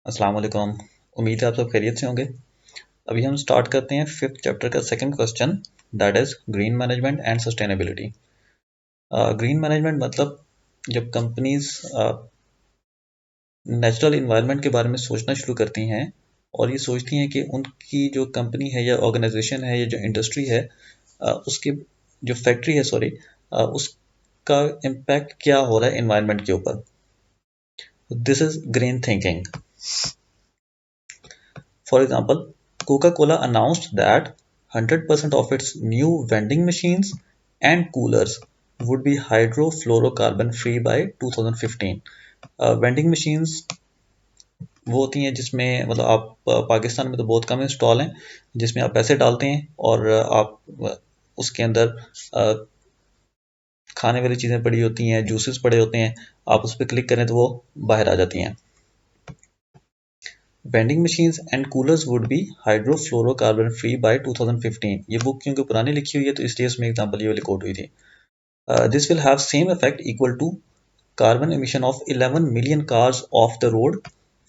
अस्सलाम वालेकुम। उम्मीद है आप सब खैरियत से होंगे। अभी हम स्टार्ट करते हैं 5th चैप्टर का second question, that is green management and sustainability. Green management मतलब जब कंपनीज नेचुरल इन्वायरमेंट के बारे में सोचना शुरू करती हैं और ये सोचती हैं कि उनकी जो कंपनी है या ऑर्गेनाइजेशन है या जो इंडस्ट्री है, उसकी जो फैक्ट्री है, सॉरी, उसका इम्पैक्ट क्या हो रहा है इन्वायरमेंट के ऊपर। This is green thinking. For example, Coca-Cola announced that 100% of its new vending machines and coolers would be hydrofluorocarbon free by 2015. Vending machines वो होती हैं जिसमें मतलब आप पाकिस्तान में तो बहुत कम इंस्टॉल हैं, जिसमें आप पैसे डालते हैं और आप उसके अंदर खाने वाली चीज़ें पड़ी होती हैं, जूसेस पड़े होते हैं, आप उस पर क्लिक करें तो वो बाहर आ जाती हैं। Vending machines and coolers would be hydrofluorocarbon free by 2015। ये बुक क्योंकि पुरानी लिखी हुई है तो इसलिए इसमें एग्जांपल ये वाली कोट हुई थी। This will have same effect equal to carbon emission of 11 million cars off the road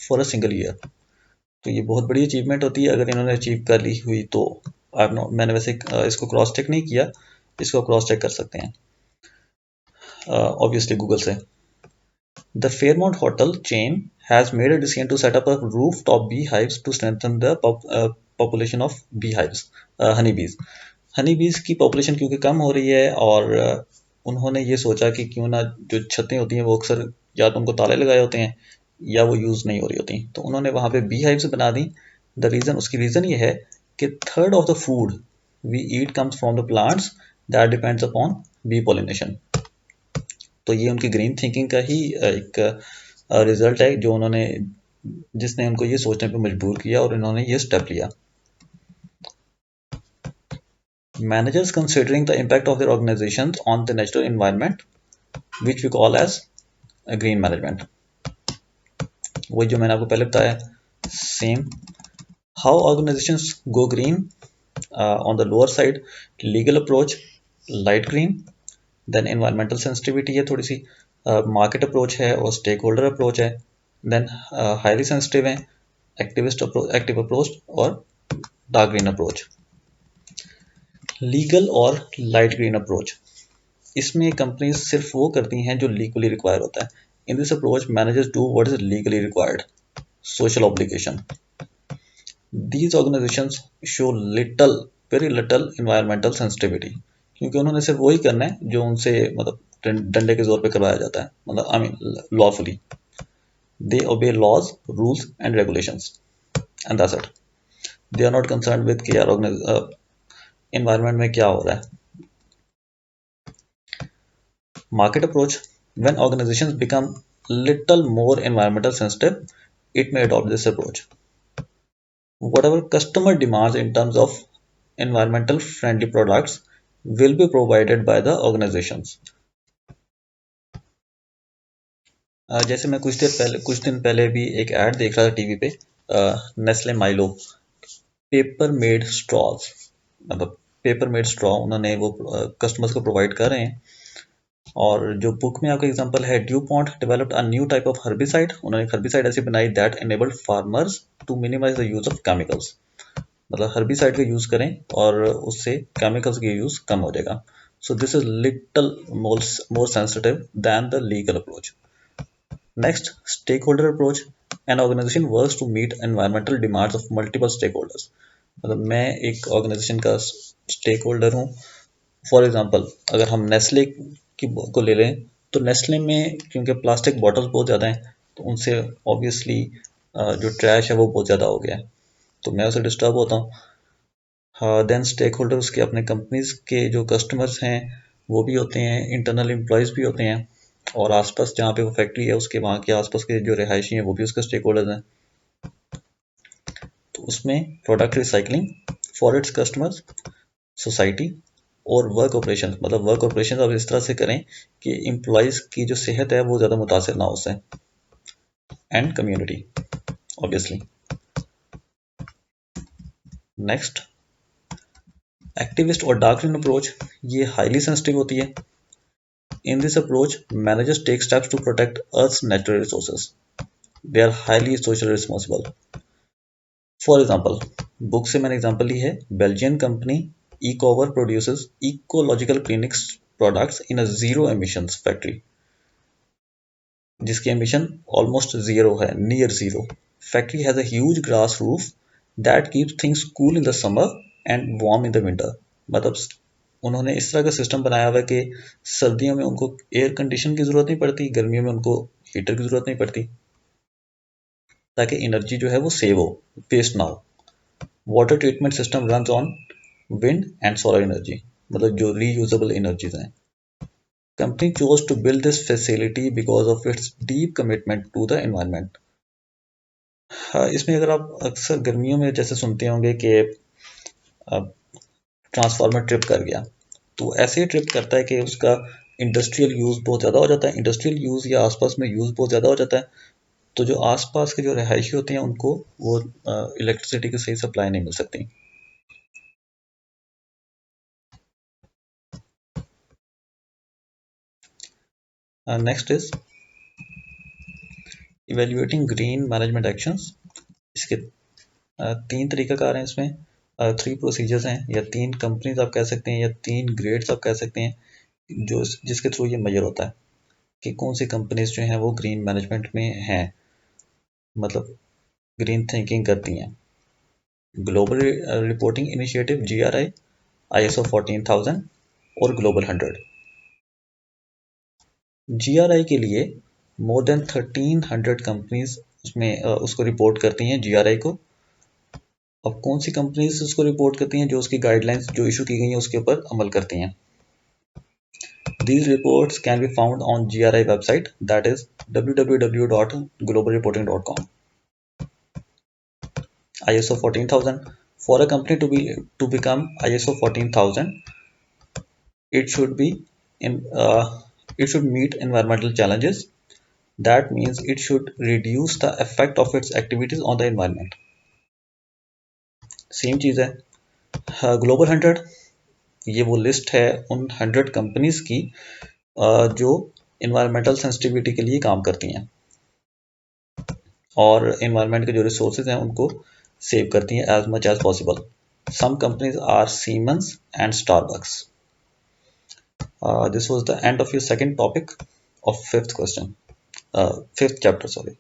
for a single year. तो ये बहुत बड़ी अचीवमेंट होती है अगर इन्होंने अचीव कर ली हुई तो। मैंने वैसे इसको क्रॉस चेक नहीं किया, इसको क्रॉस चेक कर सकते हैं ऑब्वियसली गूगल से। The Fairmont hotel chain has made a decision to set up a rooftop beehives to strengthen the population of beehives, honeybees. honeybees की population क्योंकि कम हो रही है और उन्होंने ये सोचा कि क्यों ना जो छतें होती हैं वो अक्सर या तो उनको ताले लगाए होते हैं या वो यूज़ नहीं हो रही होती, तो उन्होंने वहाँ पे बी हाइव्स बना दी। उसकी रीज़न ये है कि third of the food we eat comes from the plants that depends upon bee pollination. तो ये उनकी ग्रीन थिंकिंग का ही एक रिजल्ट है जो उन्होंने जिसने उनको ये सोचने पे मजबूर किया और इन्होंने ये स्टेप लिया। Managers considering the impact of their organisations on the natural environment which we call as green management. वही जो मैंने आपको पहले बताया, same. How organisations go green, on the lower side legal approach, light green, then environmental sensitivity है थोड़ी सी, market approach है और स्टेक होल्डर अप्रोच है, देन हाईली सेंसिटिव है एक्टिव अप्रोच और डार्क ग्रीन अप्रोच। लीगल और लाइट ग्रीन अप्रोच, इसमें कंपनीज सिर्फ वो करती हैं जो लीगली रिक्वायर होता है। In this approach managers do what is legally required, social obligation. These organisations show little, very little environmental sensitivity, क्योंकि उन्होंने सिर्फ वही करना है जो उनसे मतलब डंडे के जोर पे करवाया जाता है, मतलब I mean lawfully. They obey laws, rules and regulations and that's it. They are not concern with कि यार एनवायरनमेंट में क्या हो रहा है। Market approach, when organizations become little more environmental sensitive, it may adopt this approach. Whatever customer demands in terms of environmental friendly products will be provided by the organizations. जैसे मैं कुछ दिन पहले भी एक ऐड देख रहा था टीवी पे, Nestle Milo paper made straws, मतलब पेपर मेड स्ट्रॉ उन्होंने वो कस्टमर्स को प्रोवाइड कर रहे हैं। और जो बुक में आपका एग्जांपल है, DuPont developed a new type of herbicide, उन्होंने हर्बिसाइड ऐसी बनाई that enabled farmers to minimise the use of chemicals, मतलब हर्बिसाइड का यूज करें और उससे केमिकल्स का यूज कम हो जाएगा। So this is little more sensitive than the legal approach. Next, stakeholder approach, an organisation works to meet environmental demands of multiple stakeholders. मतलब मैं एक ऑर्गेनाइजेशन का स्टेक होल्डर हूँ। फॉर एग्जाम्पल अगर हम नेस्ले को ले लें तो नेस्ले में क्योंकि प्लास्टिक बॉटल्स बहुत ज़्यादा हैं तो उनसे ऑब्वियसली जो ट्रैश है वो बहुत ज़्यादा हो गया है, तो मैं उससे डिस्टर्ब होता हूँ। देन स्टेक होल्डर्स के अपने कंपनीज के जो कस्टमर्स हैं वो भी होते हैं, इंटरनल एम्प्लॉयज़ भी होते हैं, और आसपास जहाँ पे वो फैक्ट्री है उसके वहाँ के आसपास के जो रिहायशी हैं वो भी उसके स्टेक होल्डर्स हैं। तो उसमें product recycling for its customers, society और वर्क ऑपरेशन, मतलब वर्क ऑपरेशन अब इस तरह से करें कि एम्प्लॉयज़ की जो सेहत है वो ज़्यादा मुतासर ना हो उससे, and community obviously. Next, activist और डार्क ग्रीन अप्रोच, ये हाईली सेंसिटिव होती है। In this approach managers take steps to protect earth's natural resources. They are highly social responsible. For example, book से मैंने एग्जाम्पल ली है, Belgian company Ecover produces ecological clinics products in a zero emissions factory, जिसकी emission almost zero है, near zero. Factory has a huge grass roof that keeps things cool in the summer and warm in the winter. मतलब उन्होंने इस तरह का system बनाया हुआ है कि सर्दियों में उनको एयर कंडीशन की जरूरत नहीं पड़ती, गर्मियों में उनको हीटर की जरूरत नहीं पड़ती, ताकि एनर्जी जो है वो सेव हो, वेस्ट ना हो। Water treatment system run on wind and solar energy, मतलब जो रीयूजेबल एनर्जीज हैं। Company chose to build this facility because of its deep commitment to the environment. हाँ, इसमें अगर आप अक्सर गर्मियों में जैसे सुनते होंगे कि ट्रांसफार्मर ट्रिप कर गया, तो ऐसे ही ट्रिप करता है कि उसका इंडस्ट्रियल यूज़ बहुत ज़्यादा हो जाता है, इंडस्ट्रियल यूज़ या आसपास में यूज़ बहुत ज़्यादा हो जाता है, तो जो आसपास के जो रहायशी होते हैं उनको वो इलेक्ट्रिसिटी की सही सप्लाई नहीं मिल सकती। Next is evaluating green management actions. इसके तीन तरीकाकार हैं इसमें, थ्री प्रोसीजर्स हैं, या तीन कंपनीज आप कह सकते हैं, या तीन ग्रेड्स आप कह सकते हैं, जो जिसके थ्रू ये मेजर होता है कि कौन सी कंपनीज जो हैं वो ग्रीन मैनेजमेंट में हैं, मतलब ग्रीन थिंकिंग करती हैं। Global reporting initiative GRI, ISO 14000 और ग्लोबल 100। GRI के लिए मोर देन 1300 कंपनीज उसमें उसको रिपोर्ट करती हैं GRI को। अब कौन सी कंपनीज उसको रिपोर्ट करती हैं, जो उसकी गाइडलाइंस जो इशू की गई हैं उसके ऊपर अमल करती हैं। These reports can be found on GRI website, that is www.globalreporting.com. ISO 14000. For a company to become ISO 14000, it should be in it should meet environmental challenges. That means it should reduce the effect of its activities on the environment. Same चीज़ है। Global 100, ये वो list है उन 100 companies की जो environmental sensitivity के लिए काम करती हैं और इन्वायरमेंट के जो रिसोर्सेज हैं उनको सेव करती हैं as much as possible. Some companies are Siemens and Starbucks. This was the end of your second topic of fifth question, fifth chapter, sorry.